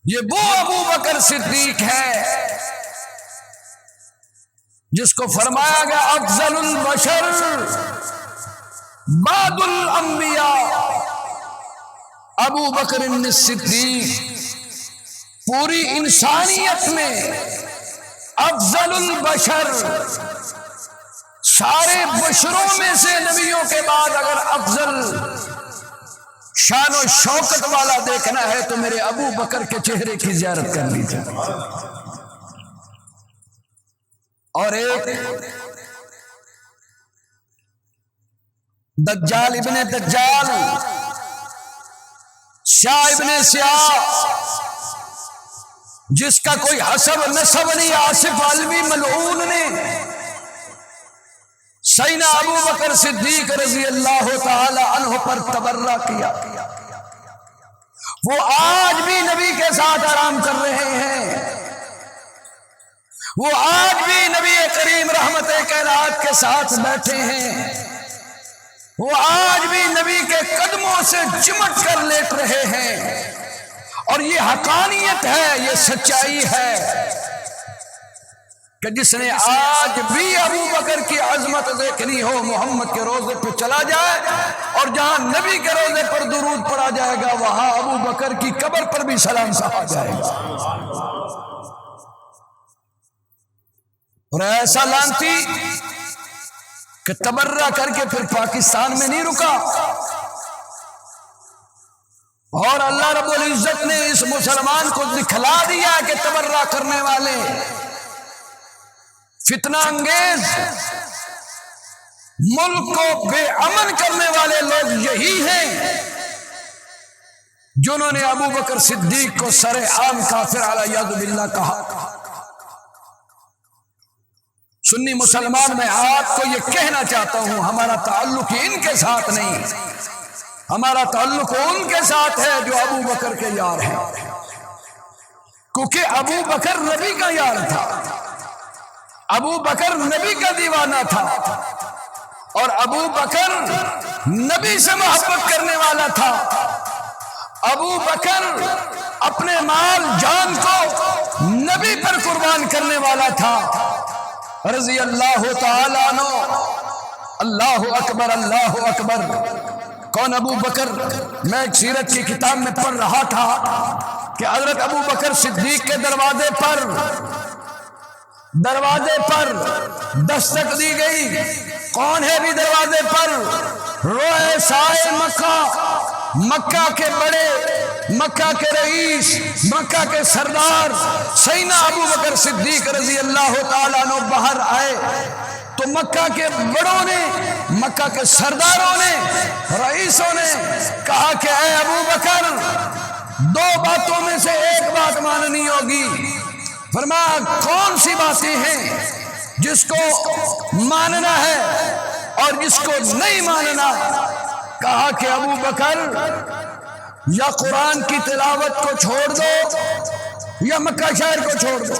یہ وہ ابو بکر صدیق ہے جس کو فرمایا گیا افضل البشر بعد الانبیاء، ابو بکر الصدیق پوری انسانیت میں افضل البشر، سارے بشروں میں سے نبیوں کے بعد اگر افضل شان و شوکت والا دیکھنا ہے تو میرے ابو بکر کے چہرے کی زیارت کر لیجیے۔ اور ایک دجال ابن دجال، سیاہ ابن سیاہ، جس کا کوئی حسب نسب نہیں، آصف علوی ملعون نے سیدنا ابو بکر صدیق رضی اللہ تعالی عنہ پر تبرہ کیا۔ وہ آج بھی نبی کے ساتھ آرام کر رہے ہیں، وہ آج بھی نبی کریم رحمت کائنات کے ساتھ بیٹھے ہیں، وہ آج بھی نبی کے قدموں سے چمٹ کر لیٹ رہے ہیں۔ اور یہ حقانیت ہے، یہ سچائی ہے کہ جس نے آج بھی ابو بکر کی عظمت دیکھنی ہو، محمد کے روضے پہ چلا جائے، اور جہاں نبی کے روضے پر درود پڑا جائے گا وہاں ابو بکر کی قبر پر بھی سلام کہا جائے گا۔ اور ایسا لانتی کہ تبرہ کر کے پھر پاکستان میں نہیں رکا، اور اللہ رب العزت نے اس مسلمان کو دکھلا دیا کہ تبرہ کرنے والے، فتنہ انگیز، ملک کو بے امن کرنے والے لوگ یہی ہیں جنہوں نے ابو بکر صدیق کو سر عام کافر علیہ باللہ کہا۔ سنی مسلمان میں آپ کو یہ کہنا چاہتا ہوں، ہمارا تعلق ان کے ساتھ نہیں، ہمارا تعلق ان کے ساتھ ہے جو ابو بکر کے یار ہیں، کیونکہ ابو بکر نبی کا یار تھا، ابو بکر نبی کا دیوانہ تھا، اور ابو بکر نبی سے محبت کرنے والا تھا۔ ابو بکر اپنے مال جان کو نبی پر قربان کرنے والا تھا، رضی اللہ تعالیٰ عنہ۔ اللہ اکبر، اللہ اکبر۔ کون ابو بکر؟ میں ایک سیرت کی کتاب میں پڑھ رہا تھا کہ حضرت ابو بکر صدیق کے دروازے پر دستک دی گئی۔ کون ہے بھی دروازے پر؟ رؤسائے مکہ، مکہ کے بڑے، مکہ کے رئیس، مکہ کے سردار سیدنا ابو بکر صدیق رضی اللہ تعالیٰ عنہ باہر آئے تو مکہ کے بڑوں نے، مکہ کے سرداروں نے، رئیسوں نے کہا کہ اے ابو بکر، دو باتوں میں سے ایک بات ماننی ہوگی۔ فرمایا کون سی باتیں ہیں؟ جس کو ماننا ہے اور جس کو نہیں ماننا۔ کہا کہ ابو بکر، یا قرآن کی تلاوت کو چھوڑ دو یا مکہ شہر کو چھوڑ دو،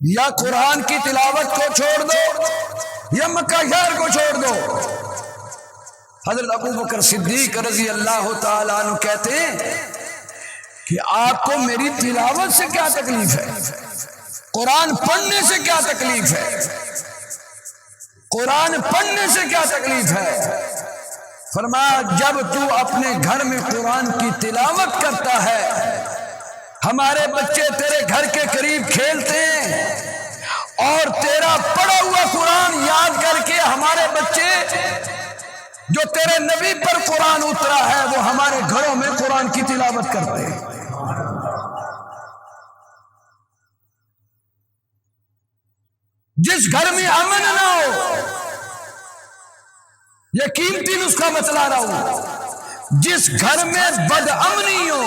یا قرآن کی تلاوت کو چھوڑ دو یا مکہ شہر کو چھوڑ دو۔ حضرت ابو بکر صدیق رضی اللہ تعالیٰ عنہ کہتے ہیں کہ آپ کو میری تلاوت سے کیا تکلیف ہے؟ قرآن پڑھنے سے کیا تکلیف ہے؟ قرآن پڑھنے سے کیا تکلیف ہے؟ فرمایا جب تو اپنے گھر میں قرآن کی تلاوت کرتا ہے، ہمارے بچے تیرے گھر کے قریب کھیلتے ہیں، اور تیرا پڑھا ہوا قرآن یاد کر کے ہمارے بچے جو تیرے نبی پر قرآن اترا ہے وہ ہمارے گھروں میں قرآن کی تلاوت کرتے ہیں۔ جس گھر میں امن نہ ہو، یہ قیمتی نسخہ بتلا رہا ہوں، جس گھر میں بد امنی ہو،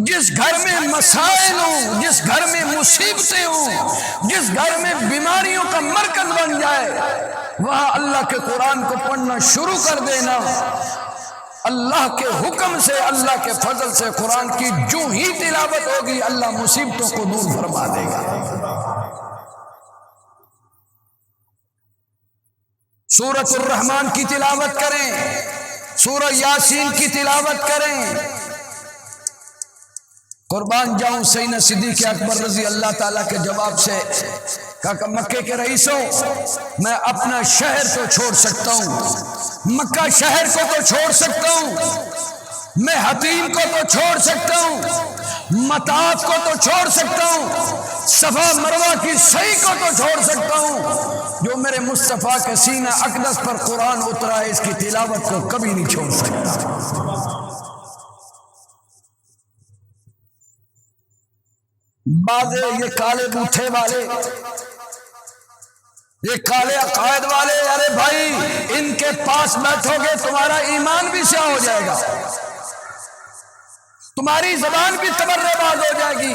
جس گھر میں مسائل ہوں، جس گھر میں مصیبتیں ہوں، جس گھر میں بیماریوں کا مرکز بن جائے، وہاں اللہ کے قرآن کو پڑھنا شروع کر دینا، اللہ کے حکم سے، اللہ کے فضل سے قرآن کی جو ہی تلاوت ہوگی اللہ مصیبتوں کو دور فرما دے گا۔ سورۃ الرحمن کی تلاوت کریں، سورہ یاسین کی تلاوت کریں، قربان جاؤں سیدنا صدیق اکبر رضی اللہ تعالیٰ کے جواب سے، کہا کہ مکے کے رئیسوں، میں اپنا شہر تو چھوڑ سکتا ہوں، مکہ شہر کو تو چھوڑ سکتا ہوں، میں حتیم کو تو چھوڑ سکتا ہوں، متاعت کو تو چھوڑ سکتا ہوں، صفا مروہ کی سعی کو تو چھوڑ سکتا ہوں، جو میرے مصطفیٰ کے سینہ اقدس پر قرآن اترا ہے اس کی تلاوت کو کبھی نہیں چھوڑ سکتا۔ بعض یہ کالے بوٹھے والے، یہ کالے عقائد والے، ارے بھائی ان کے پاس بیٹھو گے تمہارا ایمان بھی سیاہ ہو جائے گا، تمہاری زبان بھی تبرہ باز ہو جائے گی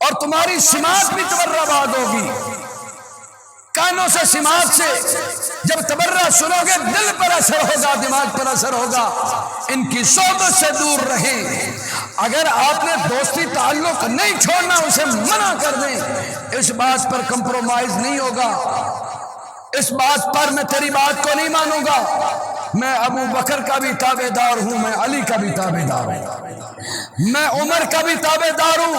اور تمہاری سماعت بھی تبرہ باز ہوگی۔ کانوں سے سماعت سے جب تبرہ سنو گے دل پر اثر ہوگا، دماغ پر اثر ہوگا۔ ان کی صحبت سے دور رہیں۔ اگر آپ نے دوستی تعلق نہیں چھوڑنا اسے منع کر دیں، اس بات پر کمپرومائز نہیں ہوگا، اس بات پر میں تیری بات کو نہیں مانوں گا، میں ابو بکر کا بھی تابع دار ہوں، میں علی کا بھی تابع دار ہوں، میں عمر کا بھی تابع دار ہوں،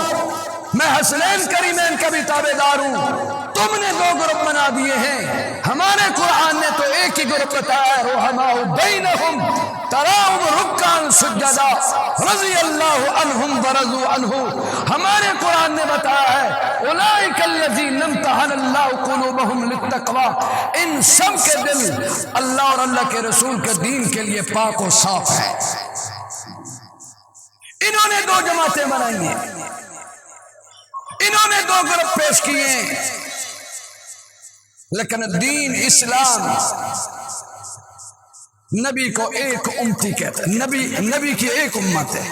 میں حسنین کریمین کا بھی تابع دار ہوں۔ تم نے دو گروپ بنا دیے ہیں، ہمارے قرآن نے تو ایک ہی گروپ بتایا ہے، رحماء بینہم تراہم رکعا سجدا رضی اللہ عنہم ورضوا عنہ۔ ہمارے قرآن نے بتایا ہے اولئک الذین امتحن اللہ قلوبہم للتقوی، ان سب کے دل اللہ اور اللہ کے رسول کے دین کے لیے پاک و صاف ہے۔ انہوں نے دو جماعتیں بنائی ہیں، انہوں نے دو گروپ پیش کیے ہیں، لیکن دین اسلام نبی کو ایک امتی کہتا ہے، نبی کی ایک امت ہے۔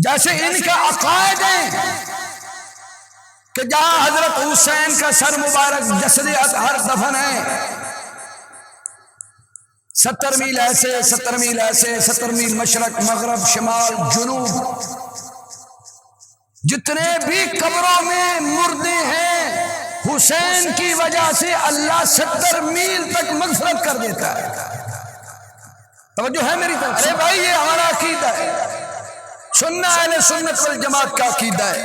جیسے ان کا عقائد ہے کہ جہاں حضرت حسین کا سر مبارک جسد اطہر دفن ہے، 70 میل ایسے 70 میل ایسے، 70 میل مشرق مغرب شمال جنوب، جتنے بھی قبروں میں مردے ہیں حسین کی وجہ سے اللہ 70 میل تک مغفرت کر دیتا ہے۔ توجہ ہے میری طرف؟ ارے بھائی یہ ہمارا عقیدہ ہے، سننا اہل سنت والجماعت کا عقیدہ ہے۔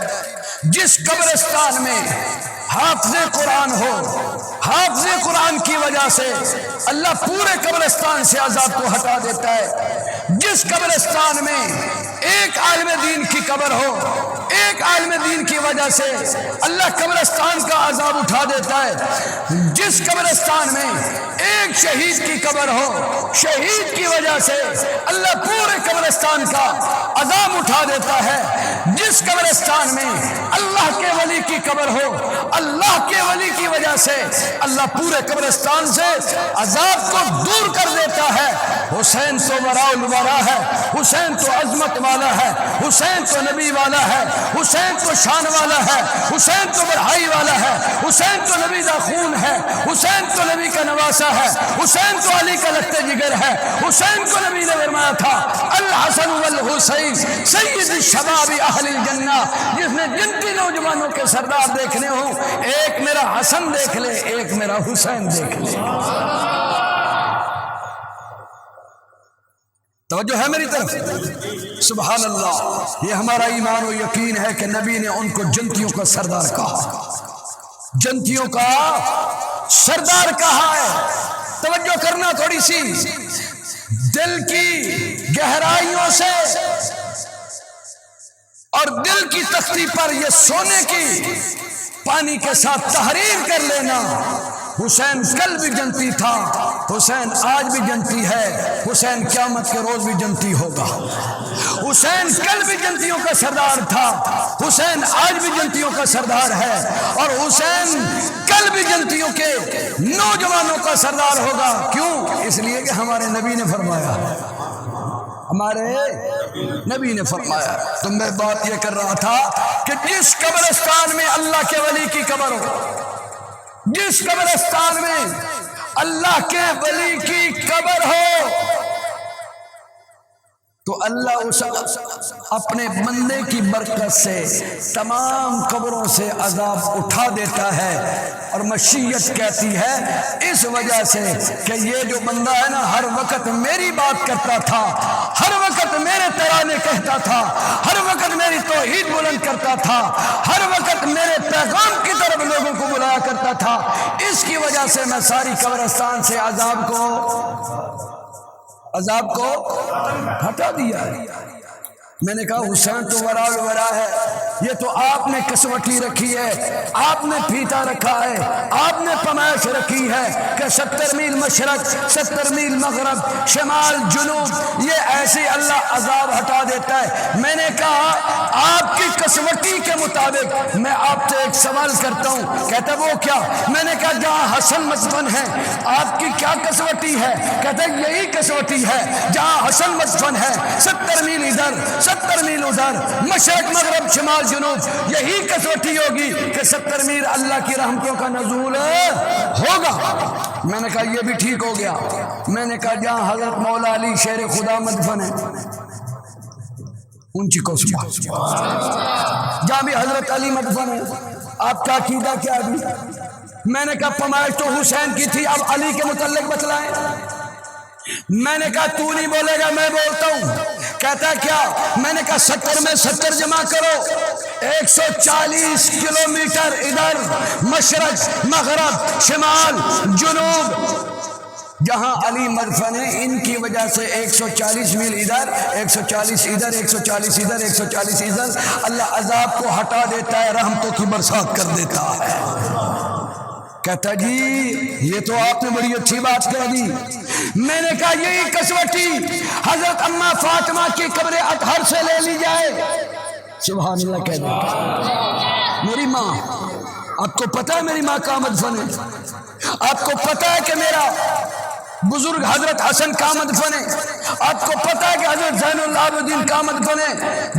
جس قبرستان میں حافظ قرآن ہو، حافظ قرآن کی وجہ سے اللہ پورے قبرستان سے عذاب کو ہٹا دیتا ہے۔ جس قبرستان میں ایک عالم دین کی قبر ہو، ایک عالم دین کی وجہ سے اللہ قبرستان کا عذاب اٹھا دیتا ہے۔ جس قبرستان میں ایک شہید کی قبر ہو، شہید کی وجہ سے اللہ پورے قبرستان کا عذاب اٹھا دیتا ہے۔ جس قبرستان میں اللہ کے ولی کی قبر ہو، اللہ کے ولی کی وجہ سے اللہ پورے قبرستان سے عذاب کو دور کر دیتا ہے۔ حسین تو وراء الورا ہے، حسین تو عظمت والا ہے، حسین تو نبی والا ہے، حسین تو شان والا ہے، حسین تو بڑھائی والا ہے، حسین تو نبی کا خون ہے، حسین تو نبی کا نواسا ہے، حسین تو علی کا لگتے جگر ہے۔ حسین کو نبی نے فرمایا تھا الحسن والحسین سید الشباب اہل الجنہ، جس نے جنتی نوجوانوں کے سردار دیکھنے ہوں ایک میرا حسن دیکھ لے، ایک میرا حسین دیکھ لے۔ توجہ ہے میری طرف؟ سبحان اللہ، یہ ہمارا ایمان و یقین ہے کہ نبی نے ان کو جنتیوں کا سردار کہا، جنتیوں کا سردار کہا ہے۔ توجہ کرنا تھوڑی سی، دل کی گہرائیوں سے اور دل کی تختی پر یہ سونے کی پانی کے ساتھ تحریر کر لینا، حسین کل بھی جنتی تھا، حسین آج بھی جنتی ہے، حسین قیامت کے روز بھی جنتی ہوگا۔ حسین کل بھی جنتیوں کا سردار تھا، حسین آج بھی جنتیوں کا سردار ہے، اور حسین کل بھی جنتیوں کے نوجوانوں کا سردار ہوگا۔ کیوں؟ اس لیے کہ ہمارے نبی نے فرمایا، ہمارے نبی نے فرمایا۔ تو میں بات یہ کر رہا تھا کہ جس قبرستان میں اللہ کے ولی کی قبر ہو، جس قبرستان میں اللہ کے ولی کی قبر ہو، تو اللہ اس اپنے بندے کی برکت سے تمام قبروں سے عذاب اٹھا دیتا ہے، اور مشیت کہتی ہے اس وجہ سے کہ یہ جو بندہ ہے نا ہر وقت میری بات کرتا تھا، ہر وقت میرے ترانے کہتا تھا، ہر وقت میری توحید بلند کرتا تھا، ہر وقت میرے پیغام کی طرف لوگوں کو بلایا کرتا تھا، اس کی وجہ سے میں ساری قبرستان سے عذاب کو ہٹا دیا ہے۔ میں نے کہا حسین تو ورا الورا ہے، یہ تو آپ نے کسوٹی رکھی ہے، آپ نے پھیتا رکھا ہے، آپ نے پمائش رکھی ہے کہ 70 میل مشرق 70 میل مغرب شمال جنوب یہ ایسے اللہ عذاب ہٹا دیتا ہے۔ میں نے کہا آپ کی کسوٹی کے مطابق میں آپ سے ایک سوال کرتا ہوں۔ کہتا وہ کیا؟ میں نے کہا جہاں حسن مدفن ہے آپ کی کیا کسوٹی ہے؟ کہتا یہی کسوٹی ہے، جہاں حسن مدفن ہے 70 میل ادھر 70 میل ادھر، مشرق مغرب شمال جنوب، یہی کسوٹی ہوگی کہ 70 میل اللہ کی رحمتوں کا نزول ہوگا۔ میں نے کہا یہ بھی ٹھیک ہو گیا۔ میں نے کہا جہاں حضرت مولا علی شیر خدا مدفن ہے اونچی کو جہاں بھی حضرت علی مدفن ہے، آپ کا عقیدہ کیا ہے؟ میں نے کہا پمائش تو حسین کی تھی، اب علی کے متعلق بتلائیں۔ میں نے کہا تو نہیں بولے گا میں بولتا ہوں۔ کہتا کیا؟ میں نے کہا 70 میں 70 جمع کرو، 140 کلومیٹر ادھر مشرق مغرب شمال جنوب جہاں علی مدفن ہے، ان کی وجہ سے 140 میل ادھر 140 ادھر 140 ادھر 140 ادھر، اللہ عذاب کو ہٹا دیتا ہے، رحمتوں کی برسات کر دیتا ہے۔ کہتا جی یہ تو آپ نے بڑی اچھی بات کہہ دی۔ میں نے کہا یہی کسوٹی حضرت اماں فاطمہ کی قبر اطہر سے لے لی جائے، سبحان اللہ کہہ دیں۔ میری ماں، آپ کو پتہ ہے میری ماں کہاں مدفن ہے؟ آپ کو پتہ ہے کہ میرا بزرگ حضرت حسن کہاں مدفن ہے؟ آپ کو پتہ ہے کہ حضرت زین العابدین کہاں مدفن ہے؟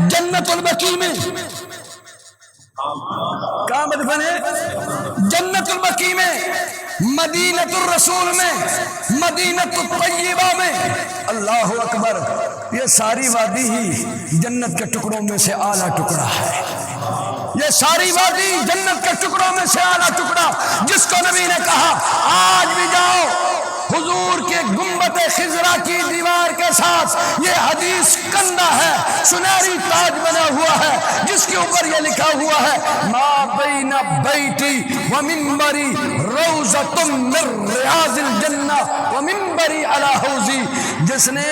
جنت البقیع میں۔ کہاں مدفن ہے؟ جنت البقیع میں، مدینۃ الرسول میں، مدینۃ الطیبہ میں۔ اللہ اکبر! یہ ساری وادی ہی جنت کے ٹکڑوں میں سے اعلیٰ ٹکڑا ہے۔ یہ ساری وادی جنت کے ٹکڑوں میں سے اعلیٰ ٹکڑا، جس کو نبی نے کہا آج بھی جاؤ حضور کے گنبد خضرا کی دیوار کے ساتھ یہ حدیث کندہ ہے، سنہری تاج بنا ہوا ہے، جس کے اوپر یہ لکھا ہوا ہے ما بین بیتی و منبری روضۃ من ریاض الجنہ و منبری علی حوضی۔ جس نے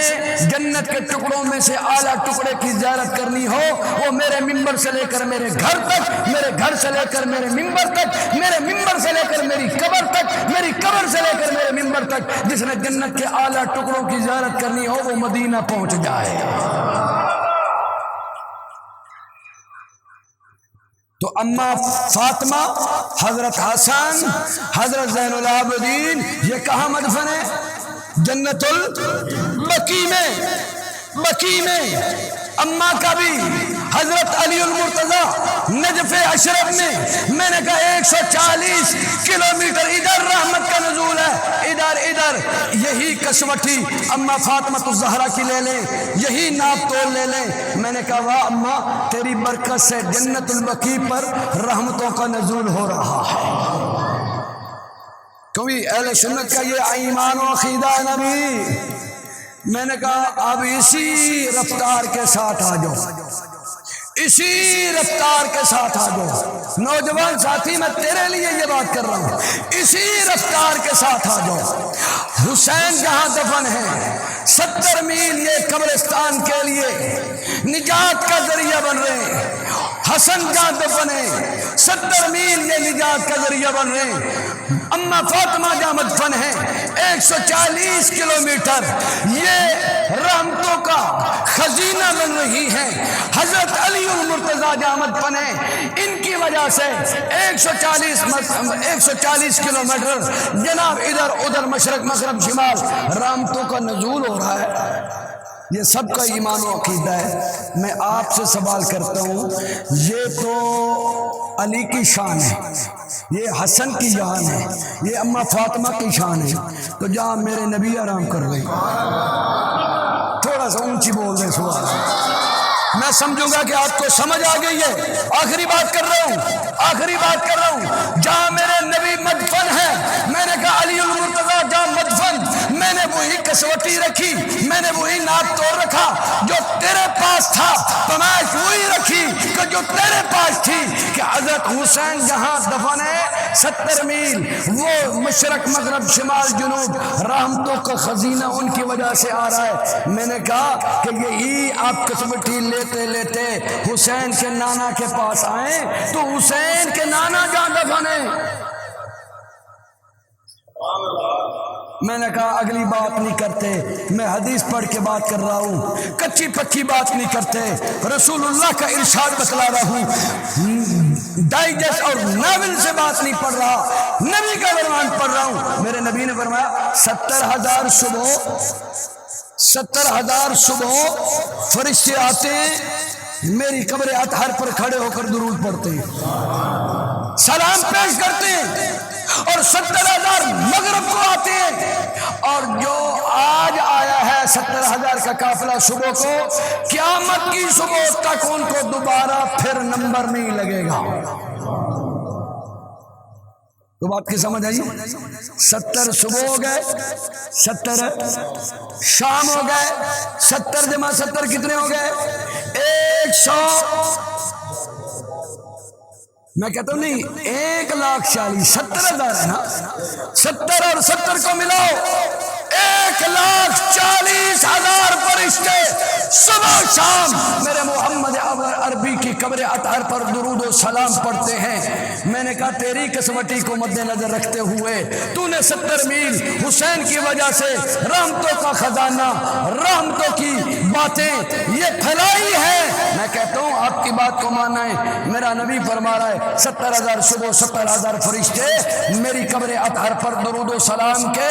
جنت کے ٹکڑوں میں سے اعلیٰ ٹکڑے کی زیارت کرنی ہو، وہ میرے منبر سے لے کر میرے گھر تک، میرے گھر سے لے کر میرے منبر تک، میرے منبر سے لے کر میری قبر تک، میری قبر سے لے کر میرے منبر تک، جس نے جنت کے اعلیٰ ٹکڑوں کی زیارت کرنی ہو وہ مدینہ پہنچ جائے۔ تو اماں فاطمہ، حضرت حسن، حضرت زین العابدین یہ کہاں مدفن ہے؟ جنت البقیع میں۔ بقیع میں اماں کا بھی حضرت علی المرتضی نجف اشرف میں۔ میں نے کہا 140 کلومیٹر ادھر رحمت کا نزول ہے، ادھر یہی کسوٹی اماں فاطمہ الزہرا کی لے لیں، یہی ناپ تول لے لیں۔ میں نے کہا واہ اماں، تیری برکت سے جنت البقیع پر رحمتوں کا نزول ہو رہا ہے۔ کیونکہ اہل سنت کا یہ ایمان و عقیدہ ہے نبی۔ میں نے کہا اب اسی رفتار کے ساتھ آ جاؤ، اسی رفتار کے ساتھ آ جاؤ نوجوان ساتھی، میں تیرے لیے یہ بات کر رہا ہوں، اسی رفتار کے ساتھ آ جاؤ۔ حسین جہاں دفن ہے 70 میل یہ قبرستان کے لیے نجات کا ذریعہ بن رہے ہیں۔ حسن جہاں دفن ہے 70 میل یہ نجات کا ذریعہ بن رہے ہیں۔ اماں فاطمہ جہاں مدفن ہے 140 کلومیٹر یہ رحمتوں کا خزینہ بن رہی ہے۔ حضرت علی المرتضیٰ جہاں مدفن ہے، ان کی وجہ سے 140 کلومیٹر جناب ادھر ادھر مشرق مغرب شمال رحمتوں کا نزول ہو رہا ہے۔ یہ سب کا ایمان و عقیدہ ہے۔ میں آپ سے سوال کرتا ہوں، یہ تو علی کی شان ہے، یہ حسن کی شان ہے، یہ اماں فاطمہ کی شان ہے، تو جہاں میرے نبی آرام کر رہے ہیں، تھوڑا سا اونچی بول دیں کے سبحان اللہ۔ میں سمجھوں گا کہ آپ کو سمجھ آ گئی ہے۔ آخری بات کر رہا ہوں، جہاں میرے نبی مدفن ہے، میں نے کہا علی المرتضیٰ جہاں مدفن، میں نے وہی کسوٹی رکھی، میں نے وہی ناپ توڑ رکھا جو تیرے پاس تھا، پیمائش وہی رکھی کہ جو تیرے پاس تھی، کہ حضرت حسین جہاں دفن ہے 70 میل، وہ مشرق مغرب شمال جنوب رحمتوں کا خزینہ ان کی وجہ سے آ رہا ہے۔ میں نے کہا کہ یہی آپ کسوٹی لیتے لیتے حسین کے نانا کے پاس آئیں تو حسین کے نانا جہاں دفن ہے۔ میں نے کہا اگلی بات نہیں کرتے، میں حدیث پڑھ کے بات کر رہا ہوں، کچی پکی بات نہیں کرتے، رسول اللہ کا ارشاد بتلا رہا ہوں، ڈائجسٹ اور ناول سے بات نہیں پڑھ رہا، نبی کا فرمان پڑھ رہا ہوں۔ میرے نبی نے فرمایا 70,000 صبح فرشتے آتے ہیں، میری قبر اطہر پر کھڑے ہو کر درود پڑھتے ہیں، سلام پیش کرتے ہیں، اور 70,000 مغرب کو آتے ہیں، اور جو آج آیا ہے 70,000 کا قافلہ صبح کو، قیامت کی صبح تک ان کو دوبارہ پھر نمبر نہیں لگے گا۔ تو بات کی سمجھ آئی؟ 70 صبح ہو گئے، 70 شام ہو گئے، 70 جمع 70 کتنے ہو گئے؟ 100۔ میں کہتا ہوں نہیں 1,40,000، 70,000 ہے نا، 70 اور 70 کو ملاؤ، 1,40,000 فرشتے صبح شام میرے محمد عربی کی قبر اطہر پر درود و سلام پڑھتے ہیں۔ میں نے کہا تیری کسوٹی کو مد نظر رکھتے ہوئے تو نے 70 میل حسین کی وجہ سے رحمتوں کا خزانہ، رحمتوں کی باتیں یہ پھیلائی ہے۔ میں کہتا ہوں آپ کی بات کو ماننا ہے، میرا نبی فرما رہا ہے 70,000 صبح 70,000 فرشتے میری قبر اطہر پر درود و سلام کے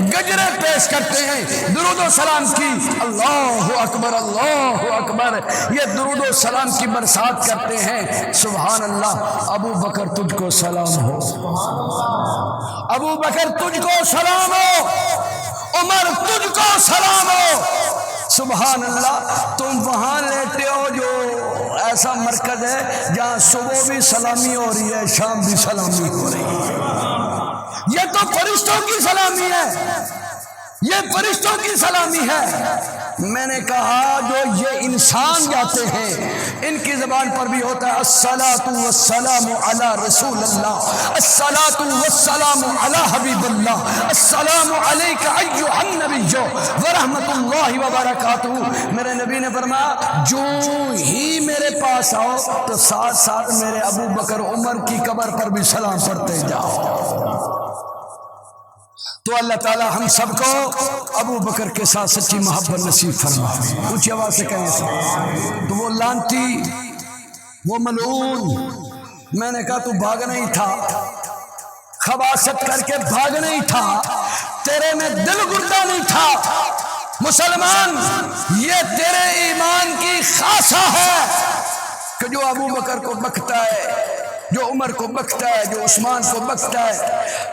گجرے پیش کرتے ہیں، درود و سلام کی اللہ اکبر اللہ اکبر، یہ درود و سلام کی برسات کرتے ہیں۔ سبحان اللہ۔ ابو بکر تجھ کو سلام ہو، ابو بکر تجھ کو سلام ہو، عمر تجھ کو سلام ہو۔ سبحان اللہ۔ تم وہاں لیتے ہو جو ایسا مرکز ہے جہاں صبح بھی سلامی ہو رہی ہے، شام بھی سلامی ہو رہی ہے۔ یہ تو فرشتوں کی سلامی ہے، یہ فرشتوں کی سلامی ہے۔ میں نے کہا جو یہ انسان جاتے ہیں ان کی زبان پر بھی ہوتا ہے الصلاۃ والسلام علی رسول اللہ، الصلاۃ والسلام علی حبیب اللہ، السلام علیک ایھا النبی ورحمۃ اللہ وبرکاتہ۔ میرے نبی نے فرمایا جو ہی میرے پاس آؤ تو ساتھ ساتھ میرے ابو بکر عمر کی قبر پر بھی سلام پڑھتے جاؤ۔ تو اللہ تعالی ہم سب کو ابو بکر کے ساتھ سچی محبت نصیب فرمائے۔ اونچی آواز سے کہیں تو وہ لانتی، وہ ملعون، میں نے کہا تو بھاگنا ہی تھا، خباثت کر کے بھاگنا ہی تھا، تیرے میں دل گردہ نہیں تھا۔ مسلمان یہ تیرے ایمان کی خاصہ ہے کہ جو ابو بکر کو بکتا ہے، جو عمر کو بکتا ہے، جو عثمان کو بکتا ہے،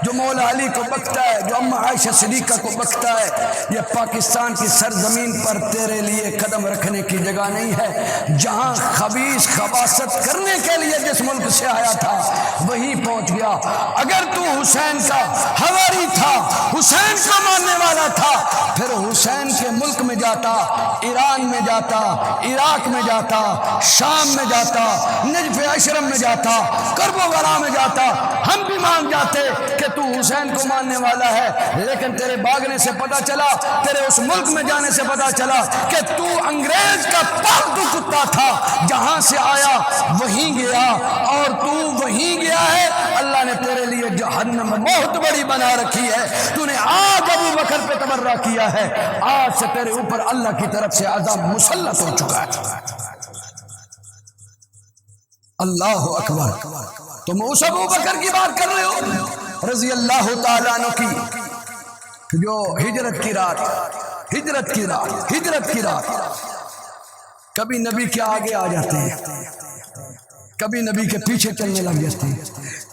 جو مولا علی کو بکتا ہے، جو اماں عائشہ صدیقہ کو بکتا ہے، یہ پاکستان کی سرزمین پر تیرے لیے قدم رکھنے کی جگہ نہیں ہے۔ جہاں خبیث خباثت کرنے کے لیے جس ملک سے آیا تھا وہیں پہنچ گیا۔ اگر تو حسین کا حواری تھا، حسین کو ماننے والا تھا، پھر حسین کے ملک میں جاتا، ایران میں جاتا، عراق میں جاتا، شام میں جاتا، نجف اشرم میں جاتا، کرب و بلا میں جاتا، ہم بھی مان جاتے کہ تو حسین کو ماننے والا ہے۔ لیکن تیرے بھاگنے سے پتا چلا، تیرے اس ملک میں جانے سے پتا چلا کہ تو انگریز کا پالتو کتا تھا، جہاں سے آیا وہیں گیا، اور تو وہیں گیا ہے۔ اللہ نے تیرے لیے جہنم بہت بڑی بنا رکھی ہے۔ تو نے آج ابو بکر پہ تبرہ کیا ہے، آج سے تیرے اوپر اللہ کی طرف سے عذاب مسلط ہو چکا ہے۔ اللہ اکبر۔ تم اس ابو بکر کی بات کر رہے ہو رضی اللہ تعالیٰ عنہ کی، جو ہجرت کی رات کبھی نبی کے آگے آ جاتے ہیں، کبھی نبی کے پیچھے چلنے لگ جاتے ہیں،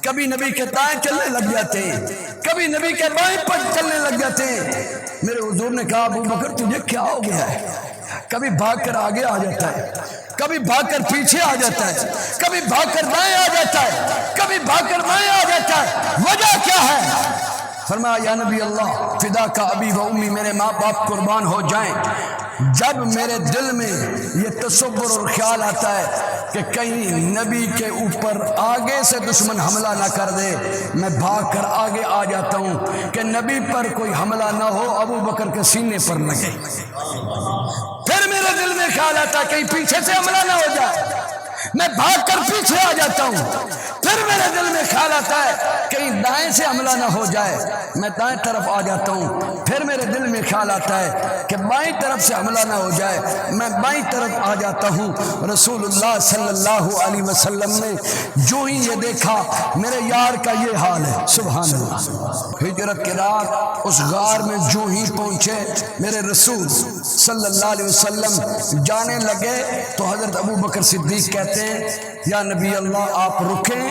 کبھی نبی کے دائیں چلنے لگ جاتے ہیں، کبھی نبی کے بائیں پر چلنے لگ جاتے ہیں۔ میرے حضور نے کہا ابو بکر تجھے کیا ہو گیا ہے؟ کبھی بھاگ کر آگے آ جاتا ہے، کبھی بھاگ کر پیچھے آ جاتا ہے، کبھی بھاگ کر دائیں آ جاتا ہے، کبھی بھاگ کر بائیں آ جاتا ہے، وجہ کیا ہے؟ فرمایا یا نبی اللہ فدا کا ابی و امی، میرے ماں باپ قربان ہو جائیں، جب میرے دل میں یہ تصور اور خیال آتا ہے کہ کہیں نبی کے اوپر آگے سے دشمن حملہ نہ کر دے، میں بھاگ کر آگے آ جاتا ہوں کہ نبی پر کوئی حملہ نہ ہو، ابو بکر کے سینے پر لگے۔ پھر میرے دل میں خیال آتا ہے کہیں پیچھے سے حملہ نہ ہو جائے، میں بھاگ کر پیچھے آ جاتا ہوں۔ پھر میرے دل میں خیال آتا ہے کہیں دائیں سے حملہ نہ ہو جائے، میں دائیں طرف آ جاتا ہوں۔ پھر میرے دل میں خیال آتا ہے کہ بائیں طرف سے حملہ نہ ہو جائے، میں بائیں طرف آ جاتا ہوں۔ رسول اللہ صلی اللہ علیہ وسلم نے جو ہی یہ دیکھا میرے یار کا یہ حال ہے، سبحان اللہ۔ ہجرت کے رات اس غار میں جو ہی پہنچے میرے رسول صلی اللہ علیہ وسلم جانے لگے تو حضرت ابو بکر صدیق کہتے ہیں یا نبی اللہ آپ رکیں،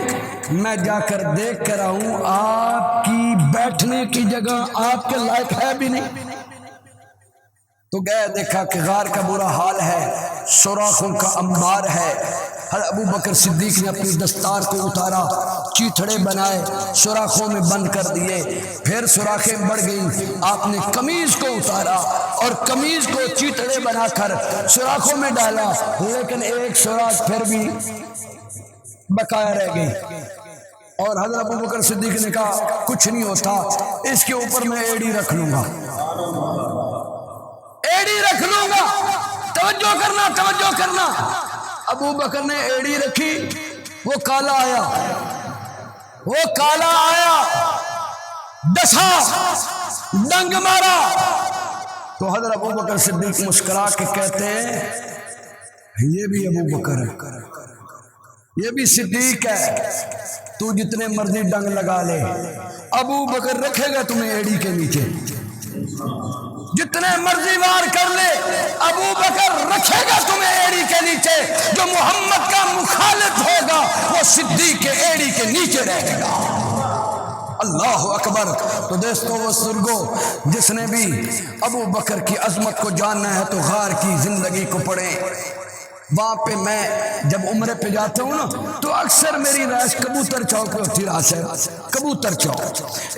میں جا کر دیکھ کر آؤں، آپ کی بیٹھنے کی جگہ آپ کے لائق ہے بھی نہیں۔ تو گئے، دیکھا کہ غار کا برا حال ہے، سوراخوں کا انبار ہے۔ حضرت ابو بکر صدیق نے اپنی دستار کو اتارا، چیتھڑے بنائے، سوراخوں میں بند کر دیے۔ پھر سوراخیں بڑھ گئیں، آپ نے قمیض کو اتارا اور قمیض کو چیتھڑے بنا کر سوراخوں میں ڈالا، لیکن ایک سوراخ پھر بھی بقایا رہ گئی۔ اور حضرت ابو بکر صدیق نے کہا کچھ نہیں ہوتا، اس کے اوپر میں ایڑی رکھ لوں گا، ایڑی رکھ لوں گا۔ توجہ کرنا، توجہ کرنا۔ ابو بکر نے ایڑی رکھی، وہ کالا آیا، وہ کالا آیا، ڈسا، ڈنگ مارا۔ تو حضرت ابو بکر صدیق مسکرا کے کہتے ہیں یہ بھی ابو بکر ہے، یہ بھی صدیق ہے، تو جتنے مرضی ڈنگ لگا لے، ابو بکر رکھے گا تمہیں ایڑی کے نیچے، جتنے مرضی وار کر لے، ابو بکر رکھے گا تمہیں ایڑی کے نیچے۔ جو محمد کا مخالف ہوگا وہ صدیق کے ایڑی کے نیچے رہے گا۔ اللہ اکبر۔ تو دوستو وہ بزرگوں، جس نے بھی ابو بکر کی عظمت کو جاننا ہے تو غار کی زندگی کو پڑھیں۔ وہاں پہ میں جب عمرے پہ جاتا ہوں نا تو اکثر میری رائش کبوتر چوک پہ ہوتی رہا ہے، کبوتر چوک۔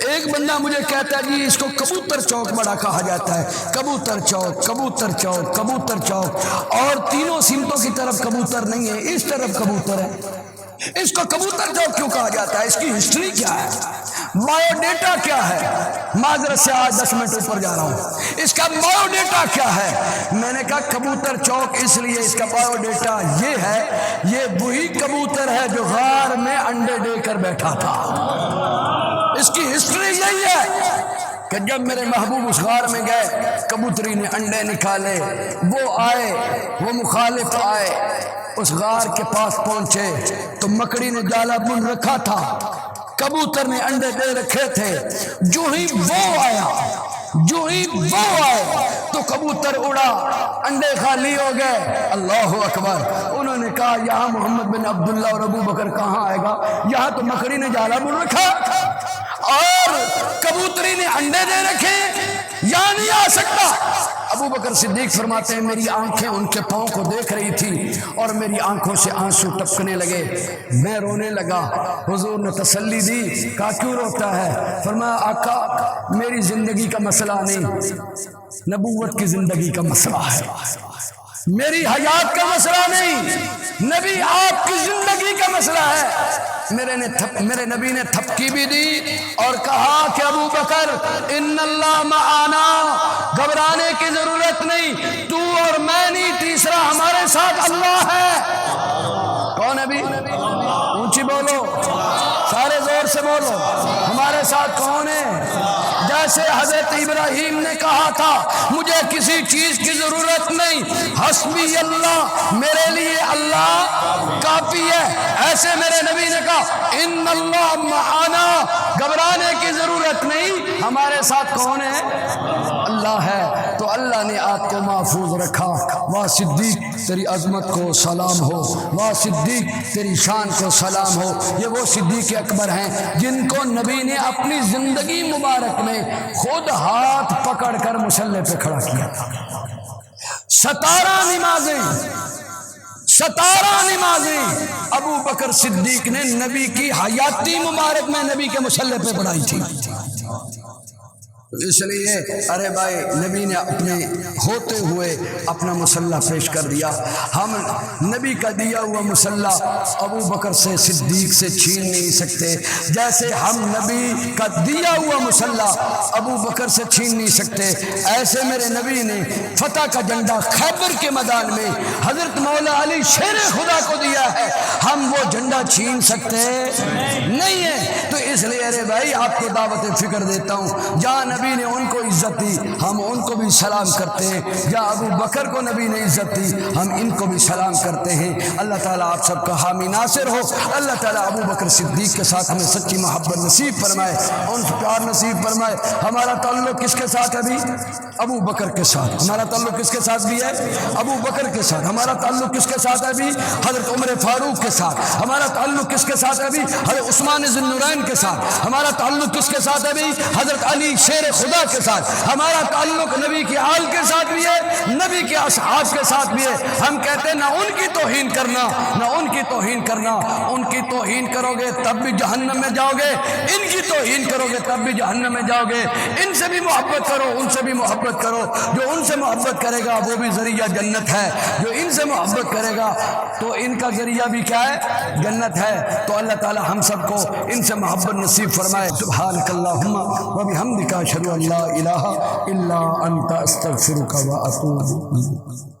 ایک بندہ مجھے کہتا ہے جی اس کو کبوتر چوک بڑا کہا جاتا ہے، کبوتر چوک، کبوتر چوک، کبوتر چوک، اور تینوں سمتوں کی طرف کبوتر نہیں ہے، اس طرف کبوتر ہے۔ اس کو کبوتر چوک کیوں کہا جاتا ہے؟ اس کی ہسٹری کیا ہے، بایو ڈیٹا کیا ہے؟ معذرت سے آج 10 منٹ اوپر جا رہا ہوں، اس کا بایو ڈیٹا کیا ہے؟ میں نے کہا کبوتر چوک اس لیے، اس کا بایو ڈیٹا یہ ہے، یہ وہی کبوتر ہے جو غار میں انڈے دے کر بیٹھا تھا۔ اس کی ہسٹری یہی ہے کہ جب میرے محبوب اس غار میں گئے، کبوتری نے انڈے نکالے، وہ آئے، وہ مخالف آئے، اس غار کے پاس پہنچے تو مکڑی نے جالا بن رکھا تھا، کبوتر نے انڈے دے رکھے تھے۔ جو ہی وہ آیا، جو ہی وہ آئے تو کبوتر اڑا، انڈے خالی ہو گئے۔ اللہ اکبر۔ انہوں نے کہا یہاں محمد بن عبداللہ اور ابو بکر کہاں آئے گا، یہاں تو مکڑی نے جالا بن رکھا اور کبوتری نے انڈے دے رکھے، یہاں نہیں آ سکتا۔ ابو بکر صدیق فرماتے ہیں میری آنکھیں ان کے پاؤں کو دیکھ رہی تھی اور میری آنکھوں سے آنسو ٹپکنے لگے، میں رونے لگا۔ حضور نے تسلی دی، کہا کیوں روتا ہے؟ فرمایا آقا میری زندگی کا مسئلہ نہیں، نبوت کی زندگی کا مسئلہ ہے، میری حیات کا مسئلہ نہیں، نبی آپ کی زندگی کا مسئلہ ہے۔ میرے نبی نے تھپکی بھی دی اور کہا کہ ابو بکر ان اللہ معانا، گھبرانے کی ضرورت نہیں، تو اور میں نہیں، تیسرا ہمارے ساتھ اللہ ہے۔ کون ہے بھی؟ اونچی بولو، سارے زور سے بولو، ہمارے ساتھ کون ہے؟ جیسے حضرت ابراہیم نے کہا تھا مجھے کسی چیز کی ضرورت نہیں، حسبی اللہ، میرے لیے اللہ کافی ہے، ایسے میرے نبی نے کہا ان اللہ معانا، گھبرانے کی ضرورت نہیں، ہمارے ساتھ کون ہے؟ اللہ ہے۔ تو اللہ نے آپ کو محفوظ رکھا۔ واہ صدیق تیری عظمت کو سلام ہو، واہ صدیق تیری شان کو سلام ہو۔ یہ وہ صدیق اکبر ہیں جن کو نبی نے اپنی زندگی مبارک میں خود ہاتھ پکڑ کر مسلح پہ کھڑا کیا تھا۔ 17 نمازیں ابو بکر صدیق نے نبی کی حیاتی مبارک میں نبی کے مصلی پہ پڑھائی تھی۔ اس لیے ارے بھائی نبی نے اپنے ہوتے ہوئے اپنا مصلی پیش کر دیا۔ ہم نبی کا دیا ہوا مصلی ابو بکر سے صدیق سے چھین نہیں سکتے، جیسے ہم نبی کا دیا ہوا مصلی ابو بکر سے چھین نہیں سکتے، ایسے میرے نبی نے فتح کا جھنڈا خیبر کے میدان میں حضرت مولا علی شیر خدا کو دیا ہے، ہم وہ جھنڈا چھین سکتے نہیں ہیں۔ تو اس لیے ارے بھائی آپ کو دعوت فکر دیتا ہوں، جہاں نبی نے ان کو عزت دی ہم ان کو بھی سلام کرتے ہیں، یا ابو بکر کو نبی نے عزت دی ہم ان کو بھی سلام کرتے ہیں۔ اللہ تعالیٰ آپ سب کا حامی ناصر ہو۔ اللہ تعالیٰ ابو بکر صدیق کے ساتھ ہمیں سچی محبت نصیب فرمائے، ان سے پیار نصیب فرمائے۔ ہمارا تعلق کس کے ساتھ ہے ابھی؟ ابو بکر کے ساتھ۔ ہمارا تعلق کس کے ساتھ بھی ہے؟ ابو بکر کے ساتھ۔ ہمارا تعلق کس کے ساتھ ہے ابھی؟ حضرت عمر فاروق کے ساتھ۔ ہمارا تعلق کس کے ساتھ ہے ابھی؟ حضرت عثمان ذی النورین کے ساتھ۔ ہمارا تعلق کس کے ساتھ ہے ابھی؟ حضرت علی شیر خدا کے ساتھ۔ ہمارا تعلق نبی کی آل کے ساتھ بھی ہے، نبی کے اصحاب کے ساتھ بھی ہے۔ ہم کہتے ہیں نہ ان کی توہین کرنا، نہ ان کی توہین کرنا۔ ان کی توہین کرو گے تب بھی جہنم میں جاؤ گے، ان کی توہین کرو گے تب بھی جہنم میں جاؤ گے۔ ان سے بھی محبت کرو، ان سے بھی محبت کرو۔ جو ان سے محبت کرے گا وہ بھی ذریعہ جنت ہے، جو ان سے محبت کرے گا تو ان کا ذریعہ بھی کیا ہے؟ جنت ہے۔ تو اللہ تعالی ہم سب کو ان سے محبت نصیب فرمائے۔ سبحانک اللہم و بحمدک اشہد ان لا الہ الا انت استغفرک و اتوب الیک۔